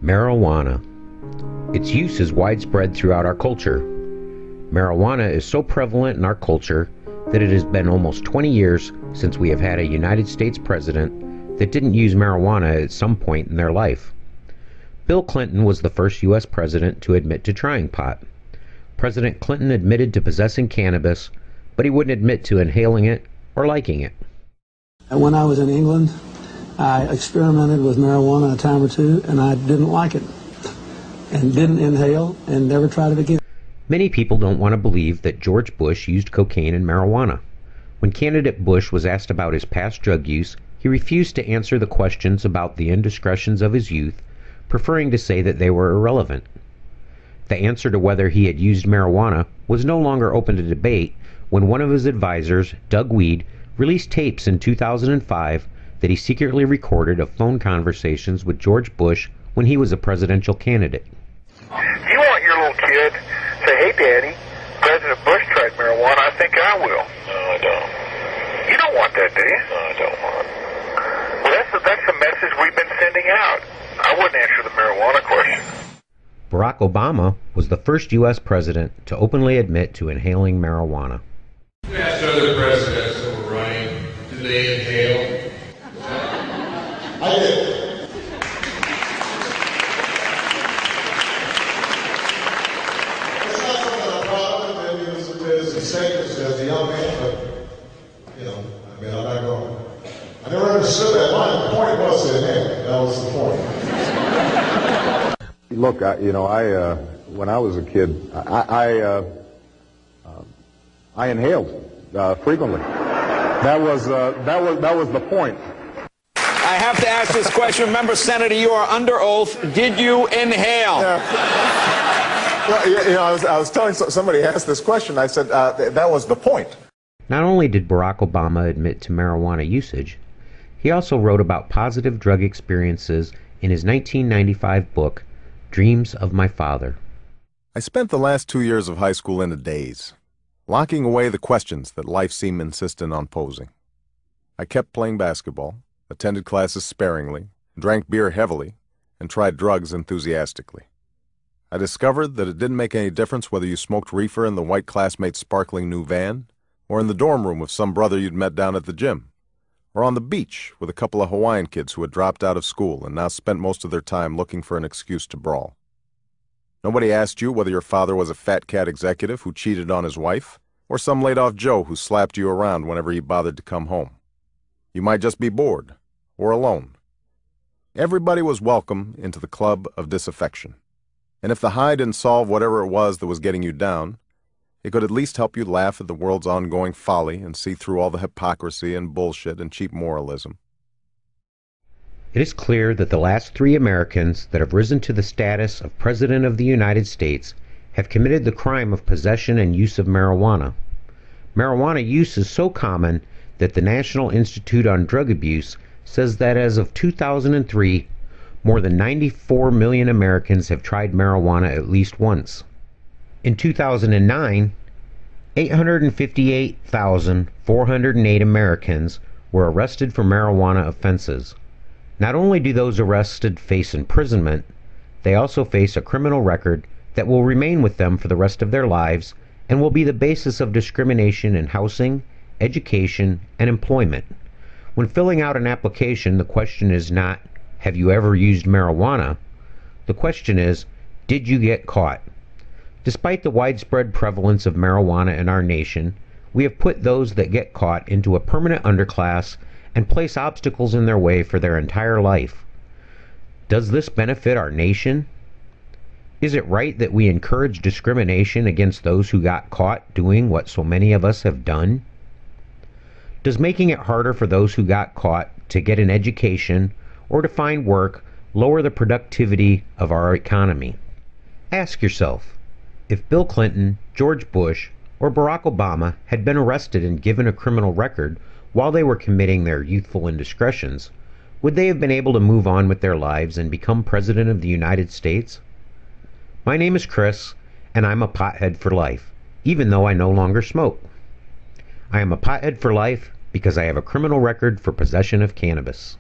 Marijuana. Its use is widespread throughout our culture. Marijuana is so prevalent in our culture that it has been almost 20 years since we have had a United States president that didn't use marijuana at some point in their life. Bill Clinton was the first U.S. president to admit to trying pot. President Clinton admitted to possessing cannabis, but he wouldn't admit to inhaling it or liking it. When I was in England, I experimented with marijuana a time or two, and I didn't like it, and didn't inhale, and never tried it again. Many people don't want to believe that George Bush used cocaine and marijuana. When candidate Bush was asked about his past drug use, he refused to answer the questions about the indiscretions of his youth, preferring to say that they were irrelevant. The answer to whether he had used marijuana was no longer open to debate when one of his advisors, Doug Weed, released tapes in 2005 that he secretly recorded of phone conversations with George Bush when he was a presidential candidate. You want your little kid to say, "Hey, Daddy, President Bush tried marijuana, I think I will." No, I don't. You don't want that, do you? No, I don't want it. Well, that's the message we've been sending out. I wouldn't answer the marijuana question. Barack Obama was the first U.S. president to openly admit to inhaling marijuana. You asked other presidents that were running, did they inhale? I did. It's not something I'm proud of. Maybe it was a statement as a young man, but, you know, I mean, I'm not going. I never understood that line. The point was to inhale. That was the point. Look, when I was a kid, I inhaled frequently. That was the point. I have to ask this question. Remember, Senator, you are under oath. Did you inhale? Yeah. Well, I was telling somebody asked this question. I said that was the point. Not only did Barack Obama admit to marijuana usage, he also wrote about positive drug experiences in his 1995 book, Dreams of My Father. I spent the last 2 years of high school in a daze, locking away the questions that life seemed insistent on posing. I kept playing basketball, attended classes sparingly, drank beer heavily, and tried drugs enthusiastically. I discovered that it didn't make any difference whether you smoked reefer in the white classmate's sparkling new van, or in the dorm room with some brother you'd met down at the gym, or on the beach with a couple of Hawaiian kids who had dropped out of school and now spent most of their time looking for an excuse to brawl. Nobody asked you whether your father was a fat cat executive who cheated on his wife, or some laid-off Joe who slapped you around whenever he bothered to come home. You might just be bored, or alone. Everybody was welcome into the club of disaffection. And if the high didn't solve whatever it was that was getting you down, it could at least help you laugh at the world's ongoing folly and see through all the hypocrisy and bullshit and cheap moralism. It is clear that the last 3 Americans that have risen to the status of President of the United States have committed the crime of possession and use of marijuana. Marijuana use is so common that the National Institute on Drug Abuse says that as of 2003, more than 94 million Americans have tried marijuana at least once. In 2009, 858,408 Americans were arrested for marijuana offenses. Not only do those arrested face imprisonment, they also face a criminal record that will remain with them for the rest of their lives and will be the basis of discrimination in housing, education, and employment. When filling out an application, the question is not, "Have you ever used marijuana?" The question is, "Did you get caught?" Despite the widespread prevalence of marijuana in our nation, we have put those that get caught into a permanent underclass and place obstacles in their way for their entire life. Does this benefit our nation? Is it right that we encourage discrimination against those who got caught doing what so many of us have done? Does making it harder for those who got caught to get an education or to find work lower the productivity of our economy? Ask yourself, if Bill Clinton, George Bush, or Barack Obama had been arrested and given a criminal record while they were committing their youthful indiscretions, would they have been able to move on with their lives and become President of the United States? My name is Chris, and I'm a pothead for life, even though I no longer smoke. I am a pothead for life because I have a criminal record for possession of cannabis.